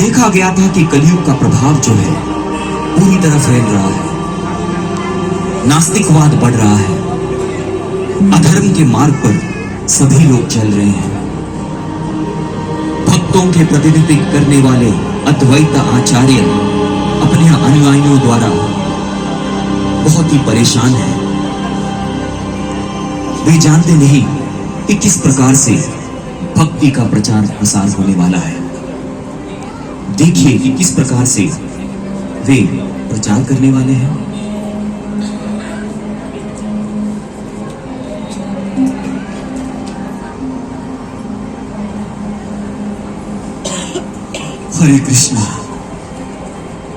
देखा गया था कि कलयुग का प्रभाव जो है पूरी तरह फैल रहा है। नास्तिकवाद बढ़ रहा है। अधर्म के मार्ग पर सभी लोग चल रहे हैं। भक्तों के प्रतिनिधित्व करने वाले अद्वैत आचार्य अपने अनुयायियों द्वारा बहुत ही परेशान है। वे जानते नहीं कि किस प्रकार से भक्ति का प्रचार प्रसार होने वाला है। देखिए कि किस प्रकार से वे प्रचार करने वाले हैं।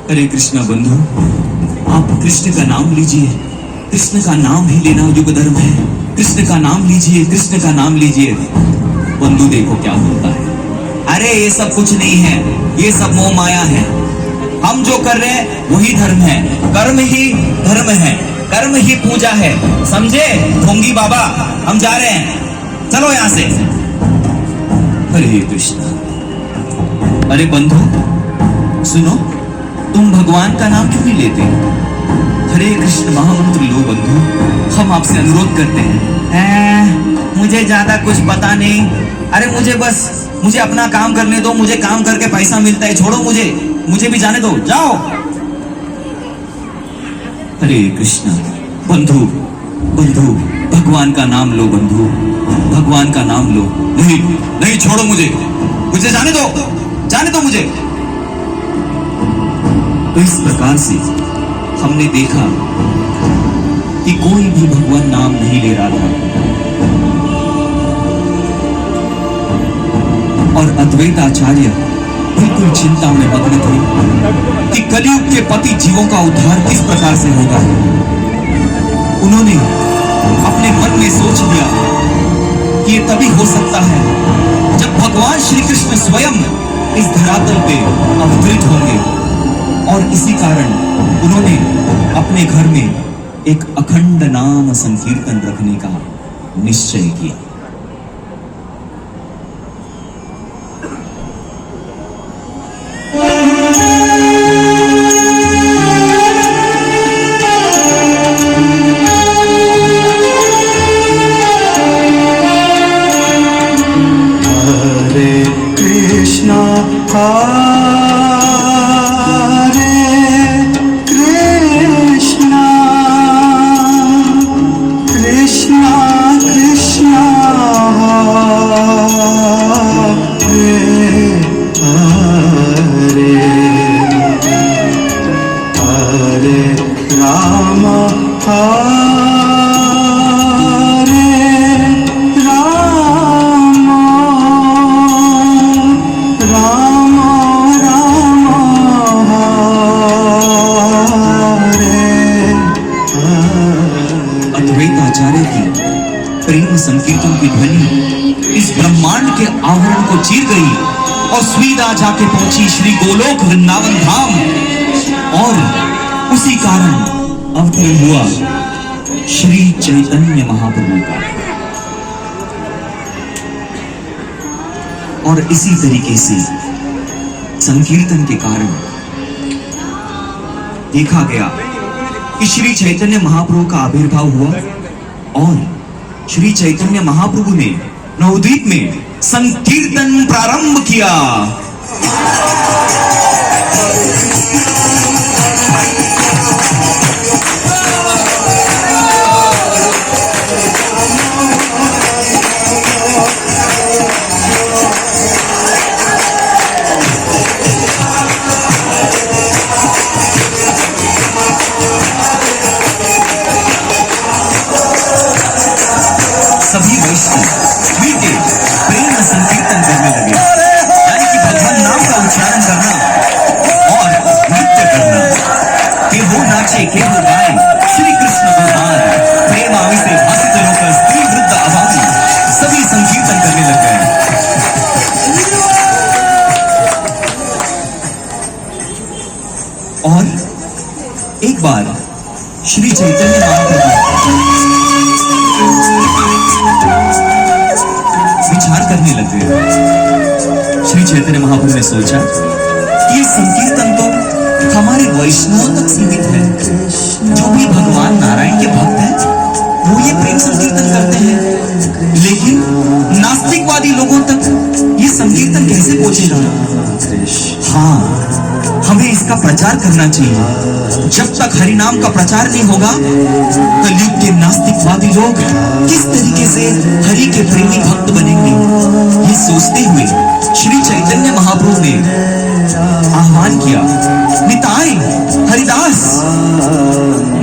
हरे कृष्णा बंधु, आप कृष्ण का नाम लीजिए। कृष्ण का नाम ही लेना युग धर्म है। कृष्ण का नाम लीजिए, कृष्ण का नाम लीजिए। बंधु देखो क्या होता है। अरे ये सब कुछ नहीं है, ये सब मोह माया है। हम जो कर रहे हैं वही धर्म है। कर्म ही धर्म है, कर्म ही पूजा है। समझे ढोंगी बाबा? हम जा रहे हैं, चलो यहां से। हरे कृष्णा। अरे बंधु सुनो, तुम भगवान का नाम क्यों नहीं लेते? हरे कृष्ण महामंत्र लो बंधु। हम आपसे अनुरोध करते हैं। मुझे ज्यादा कुछ पता नहीं। अरे मुझे अपना काम करने दो। मुझे काम करके पैसा मिलता है। छोड़ो मुझे भी जाने दो। जाओ। हरे कृष्णा। बंधु भगवान का नाम लो बंधु, भगवान का नाम लो। नहीं छोड़ो मुझे जाने दो मुझे। तो इस प्रकार से हमने देखा कि कोई भी भगवान नाम नहीं ले रहा था और अद्वैत आचार्य बिल्कुल चिंता में मग्न थे कि कलयुग के पति जीवों का उद्धार किस प्रकार से होगा। उन्होंने अपने मन में सोच लिया कि ये तभी हो सकता है जब भगवान श्री कृष्ण स्वयं इस धरातल पे अवतरित होंगे। और इसी कारण उन्होंने अपने घर में एक अखंड नाम संकीर्तन रखने का निश्चय किया। हरे कृष्णा प्रेम संकीर्तन की ध्वनि इस ब्रह्मांड के आवरण को चीर गई और स्वीदा जाके पहुंची श्री गोलोक वृंदावन धाम। और उसी कारण अवतरण हुआ श्री चैतन्य महाप्रभु का। और इसी तरीके से संकीर्तन के कारण देखा गया कि श्री चैतन्य महाप्रभु का आविर्भाव हुआ और श्री चैतन्य महाप्रभु ने नवद्वीप में संकीर्तन प्रारंभ किया। सभी वैष्णव मीठे प्रेम संकीर्तन करने लगे, यानी कि भगवान नाम का उच्चारण करना और नृत्य करना। के वो नाचे के वो गाए श्री कृष्ण भगवान प्रेम आविसे भासित होकर स्त्री वृद्ध अभावी सभी संकीर्तन करने लग गए। और एक बार श्री चैतन्य महाप्रभु विचार करने लगे। श्री चैतन्य महाप्रभु ने सोचा संकीर्तन तो हमारे वैष्णवों तक सीमित है। जो भी भगवान नारायण के भक्त हैं वो ये प्रेम संकीर्तन करते हैं, लेकिन नास्तिकवादी लोगों तक ये संकीर्तन कैसे पहुंचेगा? हाँ, हमें इसका प्रचार करना चाहिए। जब तक हरिनाम का प्रचार नहीं होगा, कलयुग के नास्तिकवादी लोग किस तरीके से हरि के प्रेमी भक्त बनेंगे? ये सोचते हुए श्री चैतन्य महाप्रभु ने आह्वान किया, निताई हरिदास,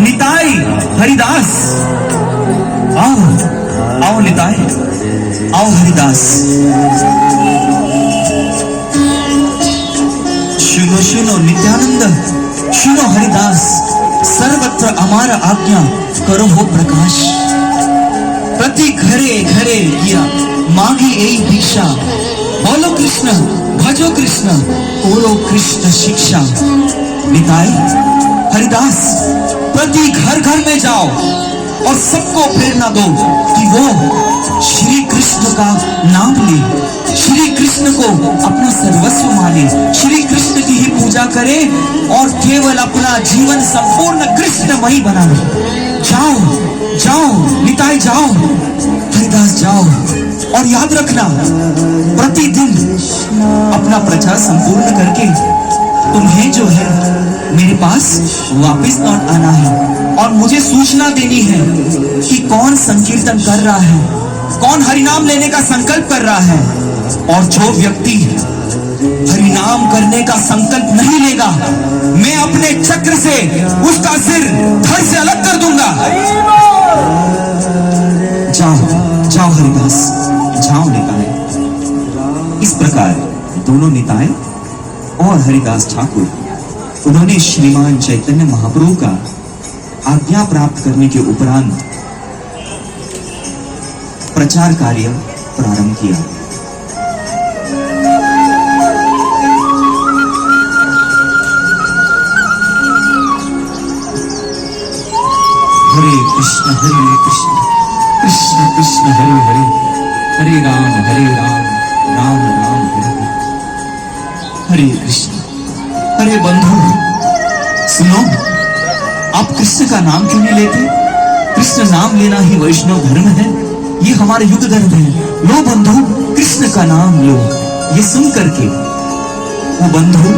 निताई हरिदास, आओ आओ निताई, आओ हरिदास। सुनो सुनो नित्यानंद, सुनो हरिदास, सर्वत्र अमार आज्ञा करो हो प्रकाश। प्रति घरे घरे किया मांगी यही भिक्षा, बोलो कृष्ण भजो कृष्ण, बोलो कृष्ण शिक्षा। निताई हरिदास, प्रति घर घर में जाओ और सबको प्रेरणा दो कि वो श्री कृष्ण का नाम ले, श्री कृष्ण को अपना सर्वस्व माने, श्री कृष्ण की ही पूजा करे और केवल अपना जीवन संपूर्ण कृष्णमयी बना ले। जाओ जाओ निताई, जाओ हरिदास, जाओ और याद रखना, प्रतिदिन अपना प्रचार संपूर्ण करके तुम्हें जो है मेरे पास वापस लौट आना है और मुझे सूचना देनी है कि कौन संकीर्तन कर रहा है, कौन हरिनाम लेने का संकल्प कर रहा है। और जो व्यक्ति हरिनाम करने का संकल्प नहीं लेगा, मैं अपने चक्र से उसका सिर धड़ से अलग कर दूंगा। जाओ जाओ हरिदास, जाओ निताई। इस प्रकार दोनों निताई और हरिदास ठाकुर, उन्होंने श्रीमान चैतन्य महाप्रभु का आज्ञा प्राप्त करने के उपरांत प्रचार कार्य प्रारंभ किया। हरे कृष्ण कृष्ण कृष्ण हरे हरे, हरे राम राम राम हरे हरे। हरे कृष्ण। अरे बंधु सुनो, आप कृष्ण का नाम क्यों नहीं लेते? कृष्ण नाम लेना ही वैष्णव धर्म है, ये हमारा युग धर्म है। लो बंधु, कृष्ण का नाम लो। ये सुन करके वो बंधु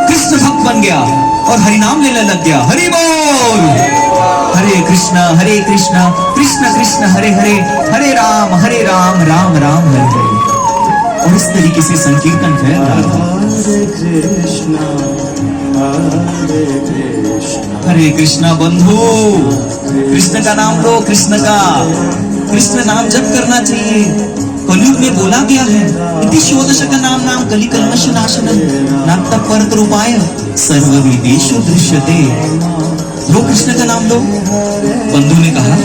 कृष्ण भक्त बन गया और हरिनाम लेने लग गया। हरि बोल। हरे कृष्ण कृष्ण कृष्ण हरे हरे, हरे राम राम राम हरे हरे। और इस तरीके से संकीर्तन फैल रहा था। हरे कृष्णा बंधु, कृष्ण का नाम लो, कृष्ण का, कृष्ण नाम जप करना चाहिए। कलयुग में बोला गया है, इति षोडशक नाम नाम कलि कल्मष नाशनम नाट्य परत रूपाय सर्व विदेशो दृश्यते। लो कृष्ण का नाम लो। बंधु ने कहा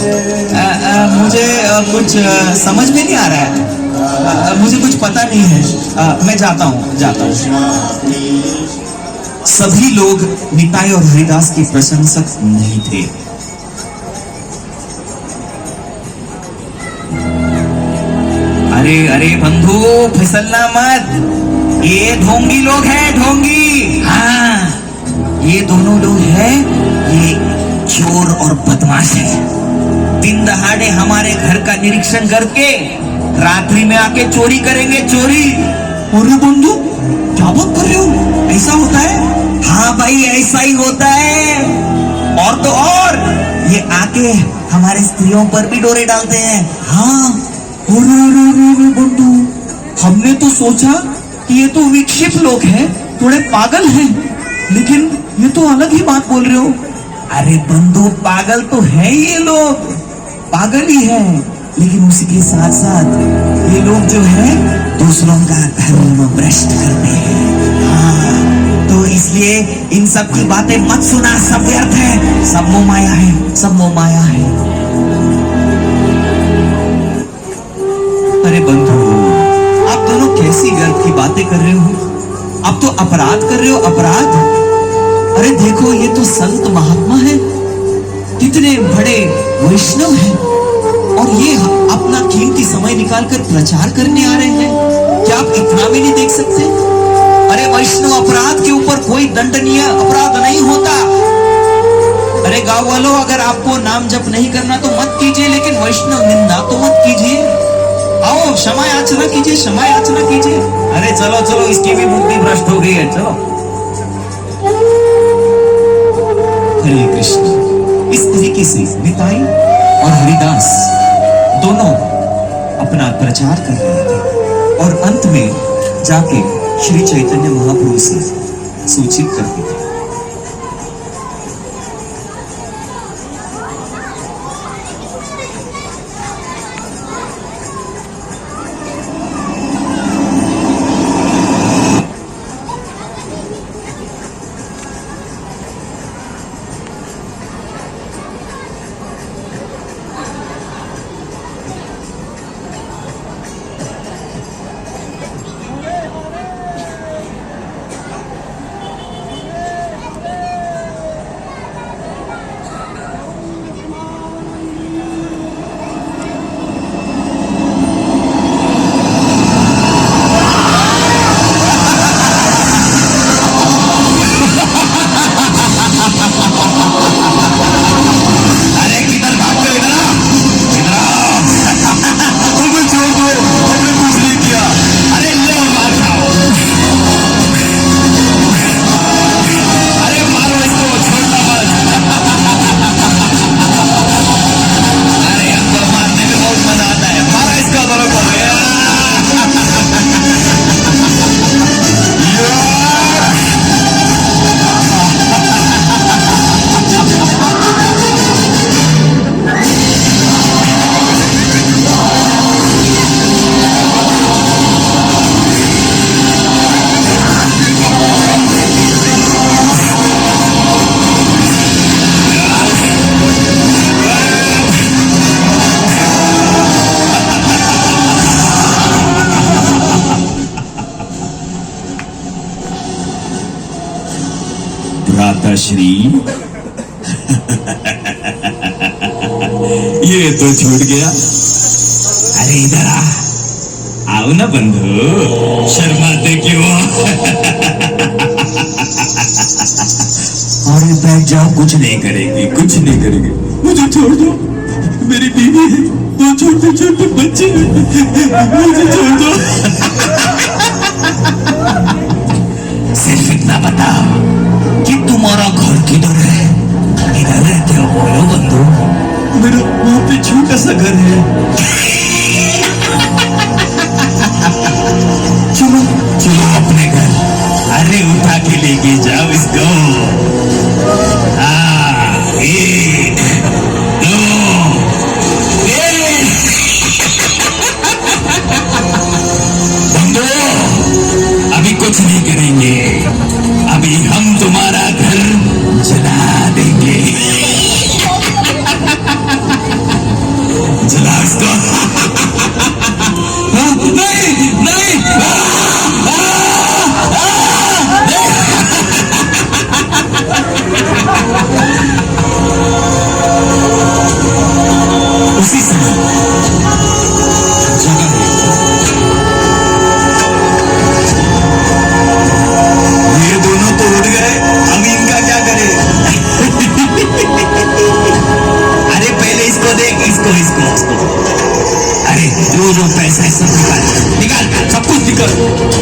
मुझे कुछ समझ में नहीं आ रहा है, मुझे कुछ पता नहीं है, मैं जाता हूँ। सभी लोग निताई और हरिदास के प्रशंसक नहीं थे। अरे बंधु फिसलना मत, ये ढोंगी लोग हैं, ढोंगी। हाँ, ये दोनों लोग हैं, ये चोर और बदमाश है। दिन दहाड़े हमारे घर का निरीक्षण करके रात्रि में आके चोरी करेंगे, चोरी। अरे बंधु क्या बात कर रहे हो, ऐसा होता है? हाँ भाई ऐसा ही होता है। और तो और ये आके हमारे स्त्रियों पर भी डोरे डालते हैं। हाँ अरे बंधु, हमने तो सोचा कि ये तो विक्षिप्त लोग हैं, थोड़े पागल हैं, लेकिन ये तो अलग ही बात बोल रहे हो। अरे बंधु पागल तो है, ये लोग पागल ही है, लेकिन उसी के साथ साथ ये लोग जो है दूसरों का धर्म भ्रष्ट करते हैं। हाँ, तो इसलिए इन सब की बातें मत सुना, सब व्यर्थ है, सब मोह माया है, सब मोह माया है। अरे बंधु, आप दोनों कैसी व्यर्थ की बातें कर रहे हो? आप तो अपराध कर रहे हो, अपराध। अरे देखो, ये तो संत महात्मा है, कितने बड़े वैष्णव हैं, और ये अपना कीमती समय निकालकर प्रचार करने आ रहे हैं। क्या आप इतना भी नहीं देख सकते? अरे वैष्णव, अपराध के ऊपर कोई दंडनीय अपराध नहीं होता। अरे गांव वालों, अगर आपको नाम जप नहीं करना तो मत कीजिए, लेकिन वैष्णव निंदा तो मत कीजिए। आओ क्षमा याचना कीजिए, क्षमा याचना कीजिए। अरे चलो चलो, इसकी भी बुद्धि भ्रष्ट हो गई है, चलो। हरे कृष्ण। इस तरीके से निताई और हरिदास दोनों अपना प्रचार कर रहे थे और अंत में जाके श्री चैतन्य महाप्रभु से सूचित करते थे। श्री ये तो छूट गया। अरे इधर आओ ना बंधु, शर्माते क्यों? अरे बैठ जाओ, कुछ नहीं करेंगे, कुछ नहीं करेंगे। मुझे छोड़ दो, मेरी बीवी है, दो छोटे छोटे बच्चे हैं, मुझे छोड़ दो। सिर्फ इतना बताओ कि तुम्हारा घर किधर है? किधर रहते हो, बोलो बंधु। मेरा वहां पे छोटा सा घर है। चलो चलो अपने घर। अरे उठा के लेके जाओ इसको। एक दो तीन। बंधु, अभी कुछ नहीं करेंगे, अभी हम तुम्हारा घर जला देंगे। जला इसको। नहीं नहीं, उसी समय जगह ये दोनों तो उड़ गए, हम इनका क्या करें? अरे पहले इसको देख, इसको इसको इसको। अरे जो पैसा है सब निकाल निकाल, सब कुछ निकाल।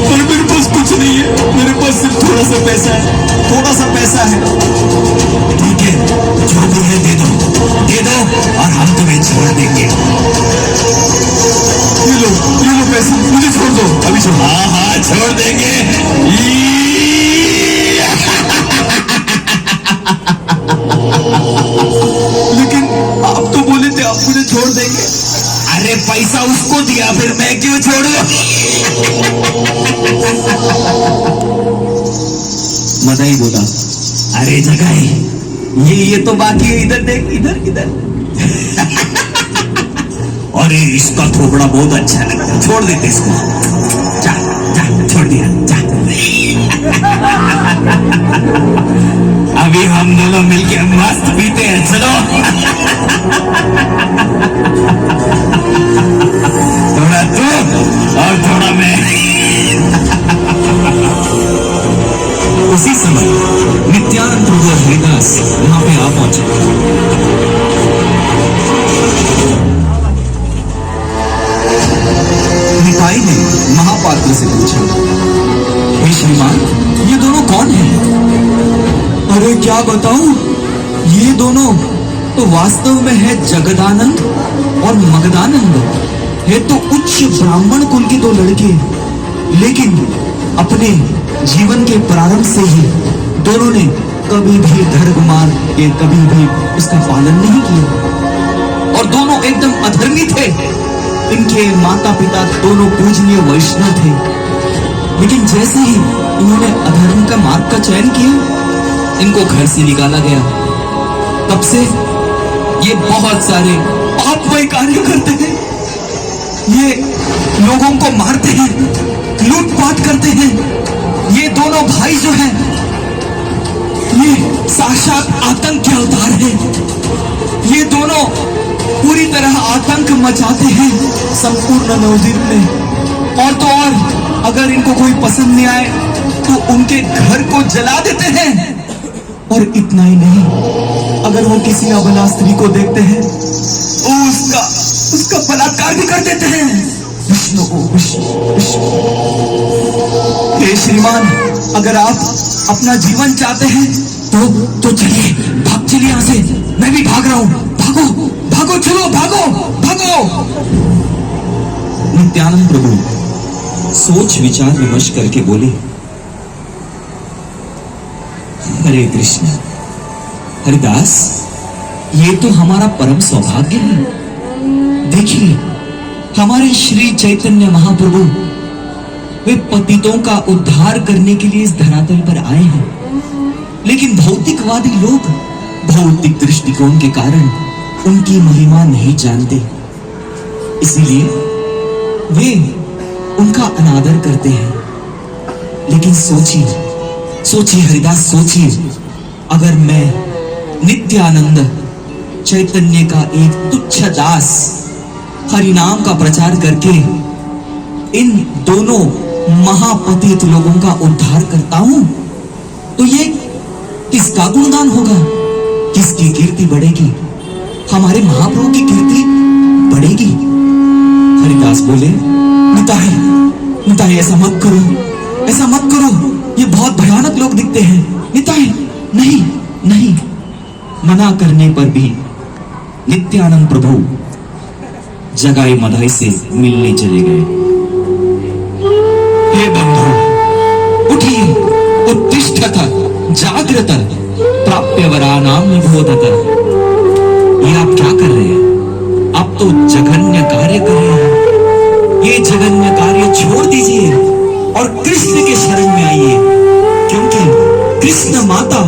पर मेरे पास कुछ नहीं है, मेरे पास सिर्फ थोड़ा सा पैसा है, थोड़ा सा पैसा है। ठीक है, जो भी है दे दो और हम तुम्हें छोड़ देंगे। ये लो पैसा, मुझे छोड़ दो, अभी छोड़। हाँ छोड़ देंगे। लेकिन आप तो बोले थे आप मुझे छोड़ देंगे। अरे पैसा उसको दिया, फिर मैं क्यों छोड़ू? मदाई बोला, अरे जगाई, ये तो बाकी है, इधर देख, इधर इधर। अरे इसका थोबड़ा बहुत अच्छा लगता, छोड़ देते इसको। जा जा, छोड़ दिया, जा। अभी हम दोनों मिलके मस्त पीते हैं, चलो। थोड़ा तू और थोड़ा मैं। भाई ने महापात्र से पूछा, हे श्रीमान, ये दोनों कौन हैं? अरे क्या बताऊं, ये दोनों तो वास्तव में है जगदानंद और मगदानंद। है तो उच्च ब्राह्मण कुल के दो लड़के, लेकिन अपने जीवन के प्रारंभ से ही दोनों ने कभी भी धर्म मार्ग के कभी भी उसका पालन नहीं किया और दोनों एकदम अधर्मी थे। इनके माता पिता दोनों पूजनीय वैष्णव थे, लेकिन जैसे ही इन्होंने अधर्म का मार्ग का चयन किया, इनको घर से निकाला गया। तब से ये बहुत सारे पापमय कार्य करते हैं। ये लोगों को मारते हैं, लूटपाट करते हैं। ये दोनों भाई जो हैं, ये साक्षात आतंक के अवतार हैं। ये दोनों पूरी तरह आतंक मचाते हैं संपूर्ण नवद्वीप में। और तो और अगर इनको कोई पसंद नहीं आए तो उनके घर को जला देते हैं। और इतना ही नहीं, अगर वो किसी अबला स्त्री को देखते हैं तो उसका बलात्कार भी कर देते हैं। विष्णु विष्णु विष्णु। हे श्रीमान, अगर आप अपना जीवन चाहते हैं तो चलिए, भाग चलिए यहां से। मैं भी भाग रहा हूं। भागो भागो, चलो भागो भागो। नित्यानंद प्रभु सोच विचार विमर्श करके बोले, हरे कृष्ण, हरिदास, ये तो हमारा परम सौभाग्य है। देखिए, हमारे श्री चैतन्य महाप्रभु वे पतितों का उद्धार करने के लिए इस धरातल पर आए हैं, लेकिन भौतिकवादी लोग भौतिक दृष्टिकोण के कारण उनकी महिमा नहीं जानते। इसीलिए वे उनका अनादर करते हैं। लेकिन सोचिए सोचिए हरिदास, सोचिए, अगर मैं नित्यानंद चैतन्य का एक तुच्छ दास हरिनाम का प्रचार करके इन दोनों महापतित लोगों का उद्धार करता हूं, तो ये किसका गुणगान होगा? किसकी कीर्ति बढ़ेगी? हमारे महाप्रभु की कीर्ति बढ़ेगी। हरिदास बोले, निताई निताई, ऐसा मत करो, ऐसा मत करो, ये बहुत भयानक लोग दिखते हैं। निताई, नहीं नहीं। मना करने पर भी नित्यानंद प्रभु जगाई मदाई से मिलने चले गए। हे बंधु, उठिए, उत्तिष्ठत जागृत प्राप्य वरानाम निबोधत। ये आप क्या कर रहे हैं? आप तो जघन्य कार्य कर रहे हैं। ये जघन्य कार्य छोड़ दीजिए और कृष्ण के शरण में आइए, क्योंकि कृष्ण माता,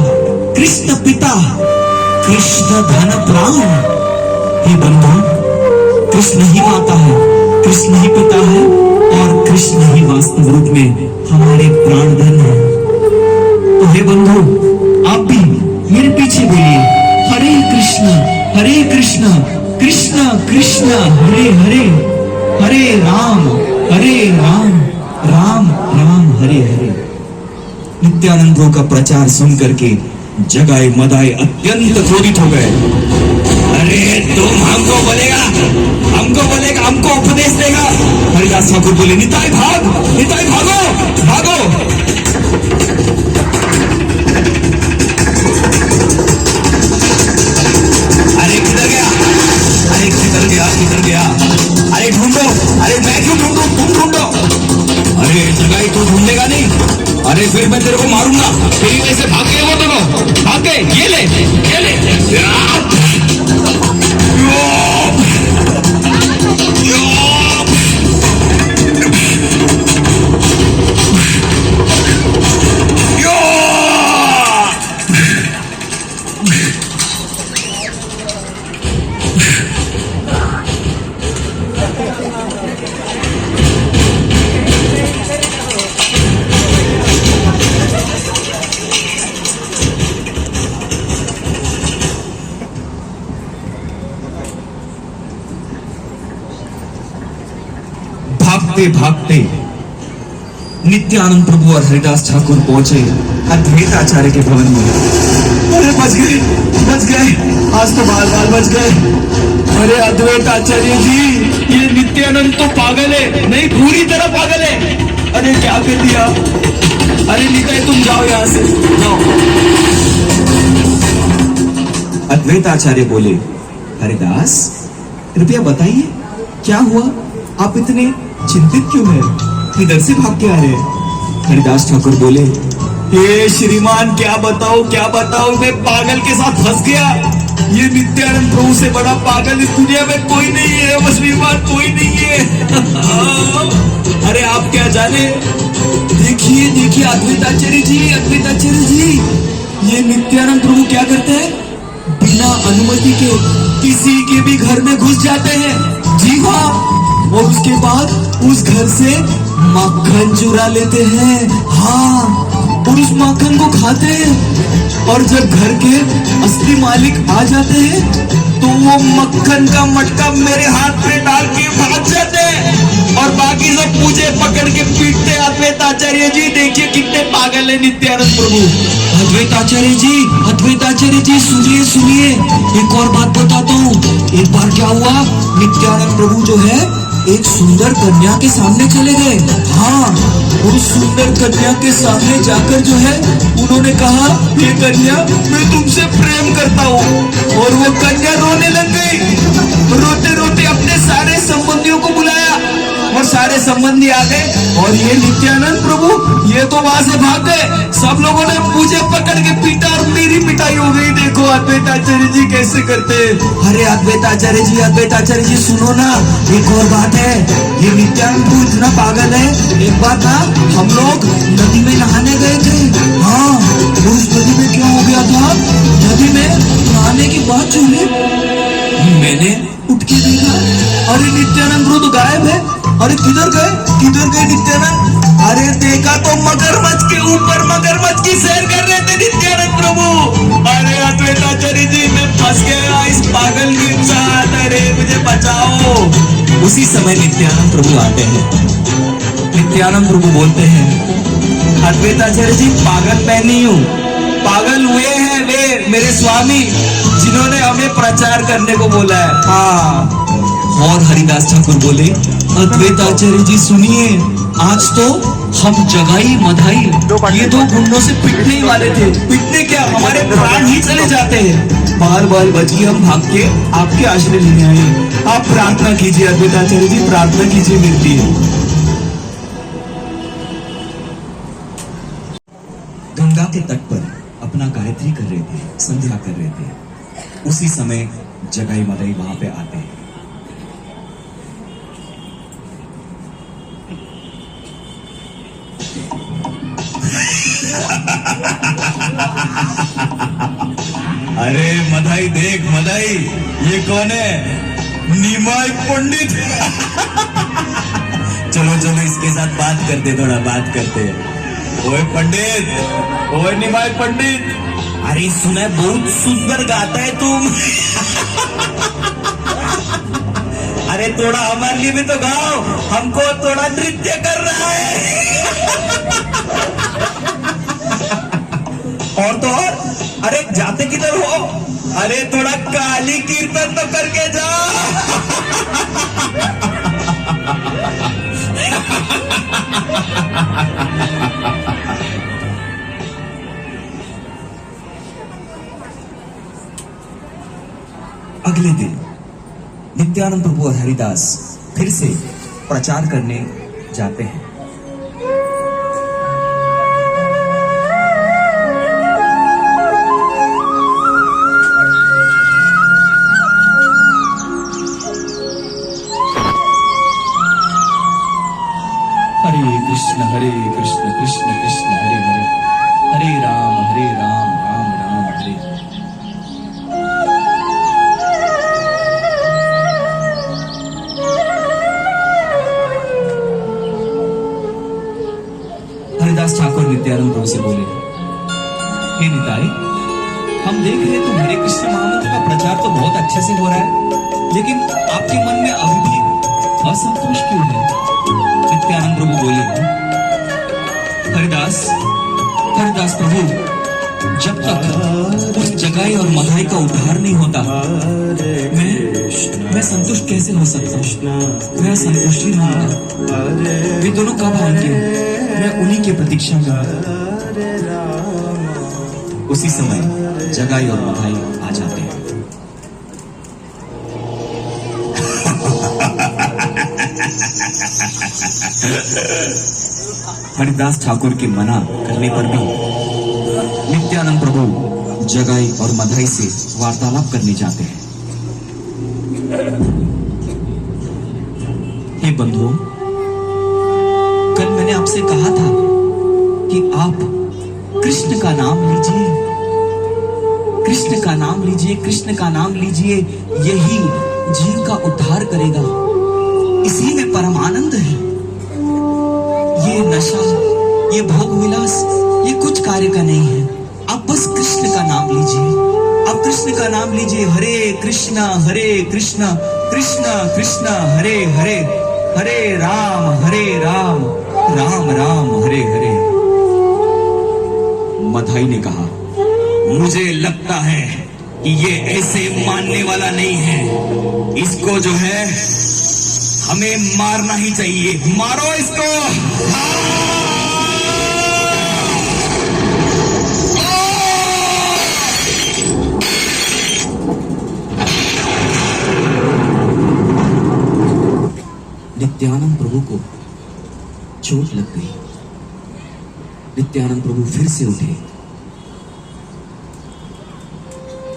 कृष्ण पिता, कृष्ण धन प्राण। हे बंधु, कृष्ण ही माता है, कृष्ण ही पिता है और कृष्ण ही वास्तव रूप में हमारे प्राण धन है। तो हे बंधु, आप भी मेरे पीछे बोलिए, हरे कृष्ण कृष्ण कृष्ण हरे हरे, हरे राम राम राम हरे हरे। नित्यानंद प्रभु का प्रचार सुन करके जगाए मदाए अत्यंत क्रोधित हो गए। अरे तुम हमको बोलेगा, हमको उपदेश देगा? हरिदास ठाकुर बोले, निताई भाग, निताई भागो भागो। अरे किधर गया? अरे किधर गया? किधर गया? अरे ढूंढो। अरे मैं क्यों ढूंढूं? तुम ढूंढो। अरे जगाई, तू ढूंढेगा नहीं? अरे फिर मैं तेरे को मारूंगा। तेरी वजह से भाग गए वो दोनों, भाग गए। ये ले, ये ले। भागते भागते नित्यानंद प्रभु और हरिदास ठाकुर पहुंचे अद्वैताचार्य के भवन में। अरे बच गए, आज तो बाल बच गए। अरे अद्वैत आचार्य जी, ये नित्यानंद तो पागल है, नहीं पूरी तरह पागल है। अरे क्या कर दिया? अरे निताई तुम जाओ यहाँ से, जाओ। अद्वैत आचार्य बोले, हरिदास कृपया बताइए क्या हुआ, आप इतने चिंतित क्यों हैं, इधर से भाग के आ रहे हैं? हरिदास ठाकुर बोले, हे श्रीमान क्या बताओ, मैं पागल के साथ फंस गया। ये नित्यानंद प्रभु से बड़ा पागल इस दुनिया में कोई नहीं है, बस श्रीमान कोई नहीं है। अरे आप क्या जाने, देखिए अद्वैत आचार्य जी, ये नित्यानंद प्रभु क्या करते हैं, बिना अनुमति के किसी के भी घर में घुस जाते हैं। जी हाँ, और उसके बाद उस घर से मक्खन चुरा लेते हैं। हाँ, और उस मक्खन को खाते हैं, और जब घर के असली मालिक आ जाते हैं तो वो मक्खन का मटका मेरे हाथ में डाल के भाग जाते हैं, और बाकी सब मुझे पकड़ के पीटते। अद्वैत आचार्य जी देखिए कितने पागल है नित्यानंद प्रभु। अद्वैत आचार्य जी सुनिए, एक और बात बताता हूँ। एक बार क्या हुआ, नित्यानंद प्रभु जो है एक सुंदर कन्या के सामने चले गए। हाँ, उस सुंदर कन्या के सामने जाकर जो है उन्होंने कहा, ये कन्या मैं तुमसे प्रेम करता हूँ। और वो कन्या रोने लग गई, रोते रोते अपने सारे संबंधियों को बुलाया, और सारे संबंधी आ गए, और ये नित्यानंद प्रभु ये तो वहां से भाग गए। सब लोगों ने मुझे पकड़ के पीटा और मेरी पिटाई हो गई। देखो अद्वैत आचार्य जी कैसे करते हैं। अरे अद्वैत आचार्य जी सुनो ना, एक और बात है, ये नित्यानंद प्रभु इतना पागल है। एक बार ना हम लोग नदी में नहाने गए थे। हाँ, उस नदी में क्या हो गया था, नदी में नहाने के बाद जो है मैंने उठ के देखा, अरे नित्यानंद प्रभु तो गायब है। अरे किधर गए नित्यानंद? अरे देखा तो मगरमच्छ के ऊपर मगरमच्छ की सैर कर रहे थे नित्यानंद प्रभु। अरे अद्वैत आचार्य जी मैं फंस गया इस पागल के साथ, अरे मुझे बचाओ। उसी समय नित्यानंद प्रभु आते हैं। नित्यानंद प्रभु बोलते हैं, अद्वैत आचार्य जी पागल मैं नहीं हूँ, पागल हुए हैं वे मेरे स्वामी जिन्होंने हमें प्रचार करने को बोला है। हाँ, और हरिदास ठाकुर बोले, अद्वैत आचार्य जी सुनिए, आज तो हम जगाई मधाई ये दो गुंडों से पिटने ही वाले थे। पिटने क्या, हमारे प्राण ही चले जाते हैं। बाल बची हम भाग के आपके आश्रय लेने आए। आप प्रार्थना कीजिए अद्वैत आचार्य जी, प्रार्थना कीजिए मेरे लिए। गंगा के तट पर अपना गायत्री कर रहे थे, संध्या कर रहे थे। उसी समय जगाई मदाई वहां पे आते हैं। अरे मदाई देख, मदाई ये कौन है? निमाई पंडित। चलो इसके साथ बात करते, थोड़ा बात करते। ओए पंडित, ओए निमाई पंडित, अरे सुना बहुत सुंदर गाता है तुम। अरे थोड़ा हमारे लिए भी तो गाओ, हमको थोड़ा नृत्य कर रहा है। और तो और, अरे जाते किधर हो? अरे थोड़ा काली कीर्तन तो करके जाओ। अगले दिन नित्यानंद प्रभु और हरिदास फिर से प्रचार करने जाते हैं। हरे कृष्ण कृष्ण कृष्ण हरे हरे, हरे राम राम राम हरे। हरिदास ठाकुर नित्यानंद प्रभु से बोले, हे निताई, हम देख रहे तो हरे कृष्ण महामंत्र का प्रचार तो बहुत अच्छे से हो रहा है, लेकिन आपके मन में अभी भी असंतोष क्यों है? नित्यानंद प्रभु बोले, हरिदास प्रभु, जब तक उस जगाई और मधाई का उद्धार नहीं होता, मैं संतुष्ट कैसे हो सकता हूँ? मैं संतुष्ट ही नहीं होता। वे दोनों कब आएंगे? मैं उन्हीं की प्रतीक्षा में हूँ। उसी समय जगाई और मधाई आ जाते हैं। हरिदास ठाकुर के मना करने पर भी नित्यानंद प्रभु जगाई और मधाई से वार्तालाप करने जाते हैं। हे बंधुओं, कल मैंने आपसे कहा था कि आप कृष्ण का नाम लीजिए, कृष्ण का नाम लीजिए, कृष्ण का नाम लीजिए, यही जीव का उद्धार करेगा। इसी में परम आनंद है। ये नशा, ये भोग विलास, ये कुछ कार्य का नहीं है। आप बस कृष्ण का नाम लीजिए, आप कृष्ण का नाम लीजिए। हरे कृष्णा कृष्ण कृष्ण हरे हरे, हरे राम राम राम हरे हरे। मधाई ने कहा, मुझे लगता है कि ये ऐसे मानने वाला नहीं है, इसको जो है हमें मारना ही चाहिए। मारो इसको। नित्यानंद प्रभु को चोट लग गई। नित्यानंद प्रभु फिर से उठे।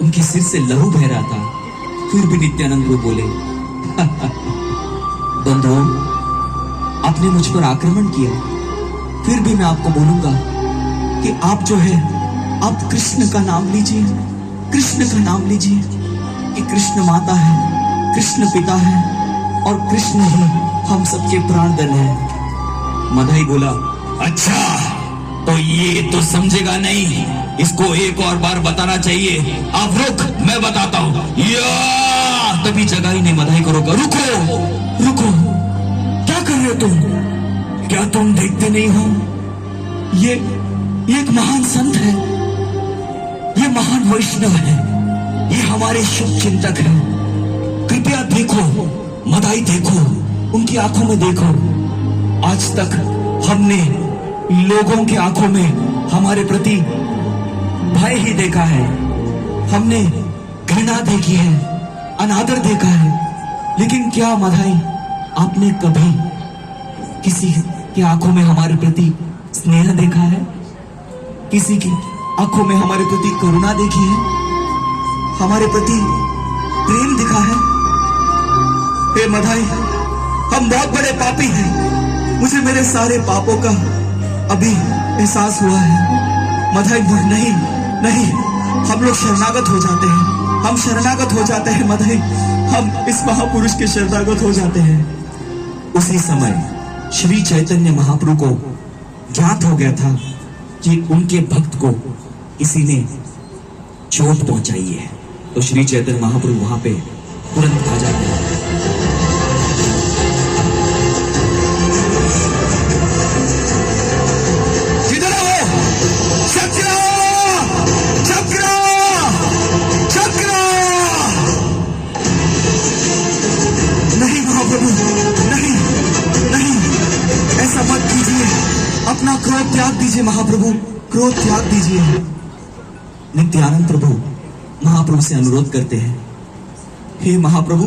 उनके सिर से लहू बह रहा था, फिर भी नित्यानंद प्रभु बोले, बंधुओं, आपने मुझ पर आक्रमण किया, फिर भी मैं आपको बोलूंगा कि आप जो है, आप कृष्ण का नाम लीजिए, कृष्ण का नाम लीजिए। कि कृष्ण माता है, कृष्ण पिता है और कृष्ण ही हम सबके प्राणधन है। मधाई बोला, अच्छा तो ये तो समझेगा नहीं, इसको एक और बार बताना चाहिए। आप रुक, मैं बताता हूं। तभी जगाई ने मधाई को रोका। रुको रुको, क्या कर रहे हो तुम? क्या तुम देखते नहीं हो? ये एक महान संत है, ये महान वैष्णव है, ये हमारे शुभ चिंतक है। कृपया देखो, मधाई देखो, उनकी आंखों में देखो। आज तक हमने लोगों की आंखों में हमारे प्रति भय ही देखा है, हमने घृणा देखी है, अनादर देखा है। लेकिन क्या मधाई, आपने कभी किसी की आंखों में हमारे प्रति स्नेह देखा है? किसी की आंखों में हमारे प्रति करुणा देखी है? हमारे प्रति प्रेम दिखा है? हे मधाई, हम बहुत बड़े पापी हैं। मुझे मेरे सारे पापों का अभी एहसास हुआ है। मधाई, नहीं नहीं, हम लोग शरणागत हो जाते हैं, हम शरणागत हो जाते हैं मधाई, हम इस महापुरुष के शरणागत हो जाते हैं। उसी समय श्री चैतन्य महाप्रभु को ज्ञात हो गया था कि उनके भक्त को किसी ने चोट पहुंचाई है। तो श्री चैतन्य महाप्रभु वहां पे तुरंत आ जाते हैं। अपना क्रोध त्याग दीजिए महाप्रभु, क्रोध त्याग दीजिए। नित्यानंद प्रभु महाप्रभु से अनुरोध करते हैं, हे महाप्रभु,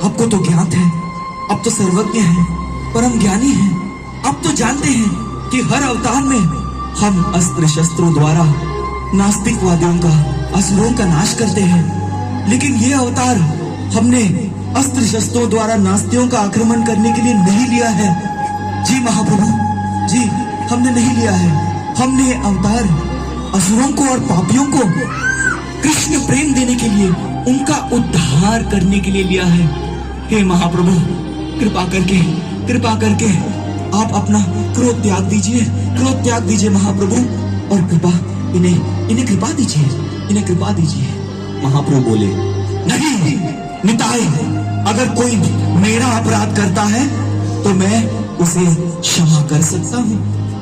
आपको तो ज्ञात है, आप तो सर्वज्ञ हैं, परम ज्ञानी हैं। आप तो जानते हैं कि हर अवतार में हम अस्त्र शस्त्रों द्वारा नास्तिकवादियों का, असुरों का नाश करते हैं। लेकिन ये अवतार हमने अस्त्र शस्त्रों द्वारा नास्तिकों का आक्रमण करने के लिए नहीं लिया है। जी महाप्रभु जी, हमने नहीं लिया है। हमने अवतार असुरों को और पापियों को कृष्ण प्रेम देने के लिए, उनका उद्धार करने के लिए लिया है। हे महाप्रभु, कृपा करके आप अपना क्रोध त्याग दीजिए, क्रोध त्याग दीजिए महाप्रभु, और कृपा इन्हें कृपा दीजिए, इन्हें कृपा दीजिए। महाप्रभु बोले, नहीं निताई, अगर कोई मेरा अपराध करता है तो मैं उसे क्षमा कर सकता हूँ,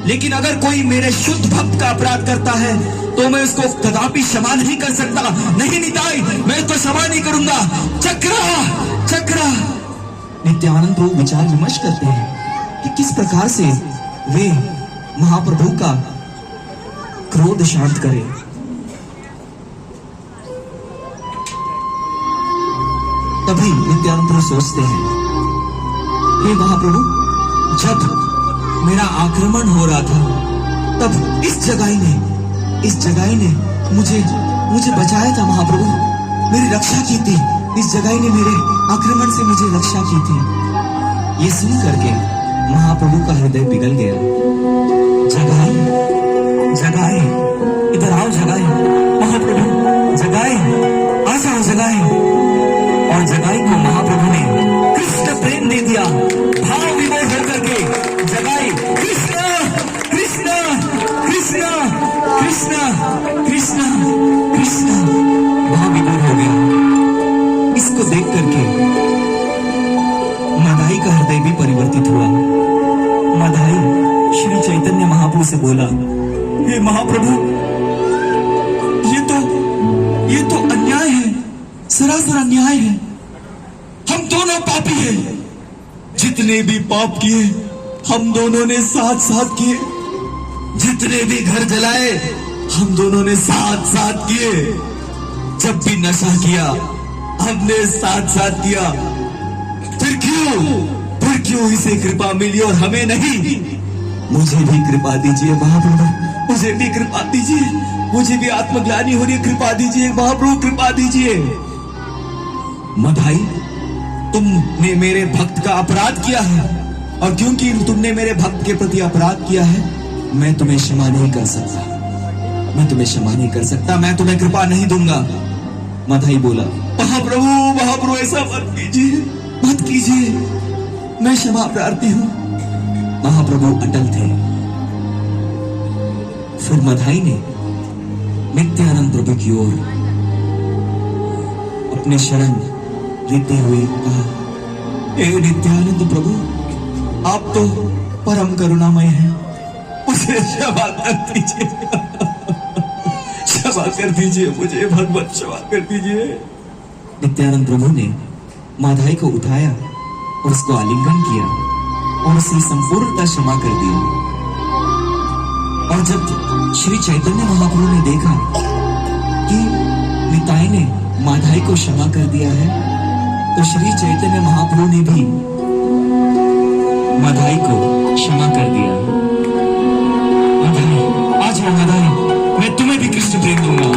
लेकिन अगर कोई मेरे शुद्ध भक्त का अपराध करता है तो मैं उसको कदापि क्षमा नहीं कर सकता। नहीं निताई, मैं उसको क्षमा नहीं करूंगा। चक्रा चक्रा। नित्यानंद प्रभु विचार विमर्श करते हैं कि किस प्रकार से वे महाप्रभु का क्रोध शांत करें। तभी नित्यानंद प्रभु सोचते हैं, हे महाप्रभु, जब मेरा आक्रमण हो रहा था तब इस जगाई ने मुझे बचाया था। महाप्रभु मेरी रक्षा की थी, इस जगाई ने मेरे आक्रमण से मुझे रक्षा की थी। ये सुन करके महाप्रभु का हृदय पिघल गया। जगाई, इधर आओ जगाई, महाप्रभु जगाई, आ जाओ जगाई। और जगाई को महाप्रभु ने कृष्ण प्रेम दे दिया, भाव विभोर होकर के जगाई कृष्ण कृष्ण कृष्ण कृष्ण कृष्ण कृष्ण भाव विभोर हो गया। इसको देख करके मदाई का हृदय भी परिवर्तित हुआ। मदाई श्री चैतन्य महाप्रभु से बोला, हे महाप्रभु, ये तो अन्याय है, सरासर अन्याय है। हम दोनों पापी हैं, जितने भी पाप किए हम दोनों ने साथ साथ किए, जितने भी घर जलाए हम दोनों ने साथ साथ किए, जब भी नशा किया हमने साथ साथ किया। फिर क्यों इसे कृपा मिली और हमें नहीं? मुझे भी कृपा दीजिए महाप्रभु, मुझे भी कृपा दीजिए, मुझे भी आत्मग्लानि हो रही है, कृपा दीजिए महाप्रभु, कृपा दीजिए। मदाई, तुमने मेरे भक्त का अपराध किया है और क्योंकि तुमने मेरे भक्त के प्रति अपराध किया है, मैं तुम्हें क्षमा नहीं कर सकता, मैं तुम्हें क्षमा नहीं कर सकता, मैं तुम्हें कृपा नहीं दूंगा। मदाई बोला, महाप्रभु ऐसा मत कीजिए, मैं क्षमा प्रार्थी हूं। महाप्रभु अटल थे। फिर मदाई ने नित्यानंद प्रभु की ओर अपने शरण लेते हुए कहा, हे नित्यानंद प्रभु, आप तो परम करुणामय हैं, मुझे क्षमा कर दीजिए, क्षमा कर दीजिए, मुझे भगवत क्षमा कर दीजिए। नित्यानंद प्रभु ने मदाई को उठाया और उसको आलिंगन किया और उसे संपूर्णतः क्षमा कर दिया। और जब श्री चैतन्य महाप्रभु ने देखा कि निताई ने मदाई को क्षमा कर दिया है, तो श्री चैतन्य महाप्रभु ने भी मदाई को क्षमा कर दिया। मदाई, आज मदाई, मैं तुम्हें भी कृष्ण प्रेम दूंगा।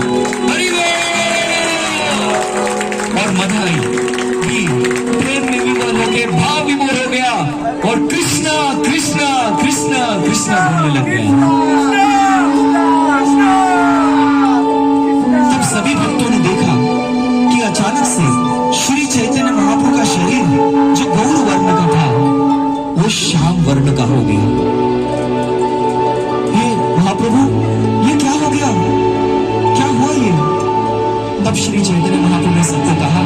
हरि बोल। और मदाई भी प्रेम में विभोर होकर भाव विभोर हो गया और कृष्णा कृष्णा कृष्णा कृष्णा बोलने लग गया। तब सभी भक्तों ने देखा कि अचानक से श्री चैतन्य महाप्रभु का शरीर जो गौर वर्ण का था वो श्याम वर्ण का हो गया। हे महाप्रभु, ये क्या हो गया, क्या हुआ ये? तब श्री चैतन्य महाप्रभु ने सबको कहा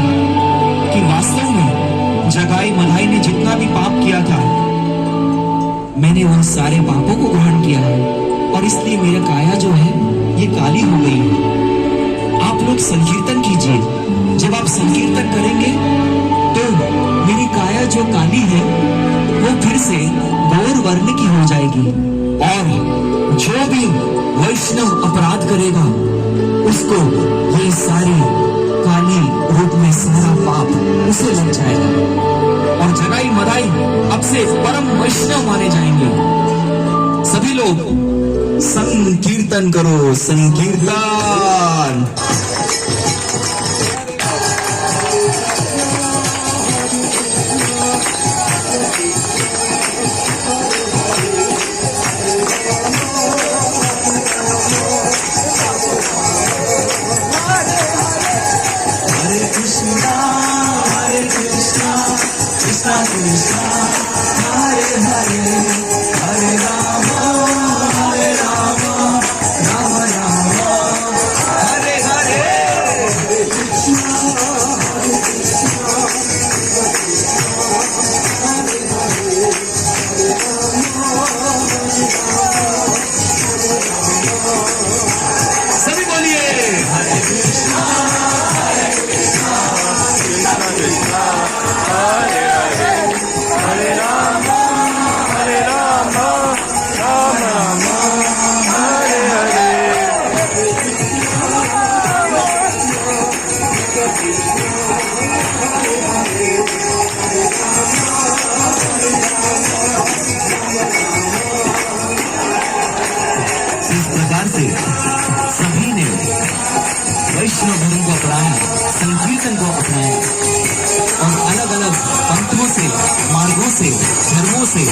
कि वास्तव में जगाई मदाई ने जितना भी पाप किया था, मैंने उन सारे पापों को ग्रहण किया है और इसलिए मेरा काया जो है ये काली हो गई है। आप लोग संकीर्तन कीजिए, जब आप संकीर्तन करेंगे तो मेरी काया जो काली है वो फिर से गौर वर्ण की हो जाएगी और जो भी वैष्णव अपराध करेगा उसको ये सारी काली रूप में सारा पाप उसे लग जाएगा और जगाई मदाई अब से परम वैष्णव माने जाएंगे। सभी लोग संकीर्तन करो, संकीर्तन। से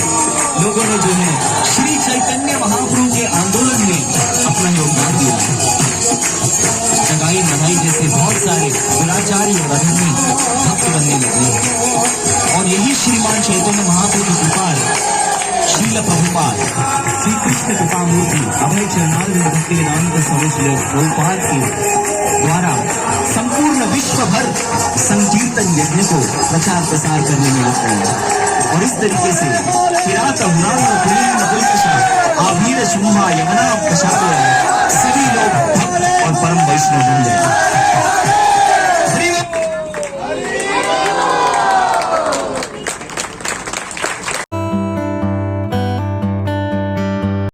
लोगों ने जो है श्री चैतन्य महाप्रभु के आंदोलन में अपना योगदान दिया है। जगाई नगाई जैसे बहुत सारे दुराचारी और अधर्मी भक्त बनने लगे हैं और यही श्रीमान चैतन्य महाप्रभु की कृपा है। श्रील प्रभुपाद श्री कृष्ण कृपा मूर्ति अभय चरणारविंद भक्ति वेदांत स्वामी श्रील प्रभुपाद के द्वारा संपूर्ण विश्व भर संकीर्तन यज्ञ को प्रचार प्रसार करने में लगता है और इस तरीके से किरात हुरांग पुलिंग पुलिंग आभीर शुंभा यमना प्रसाद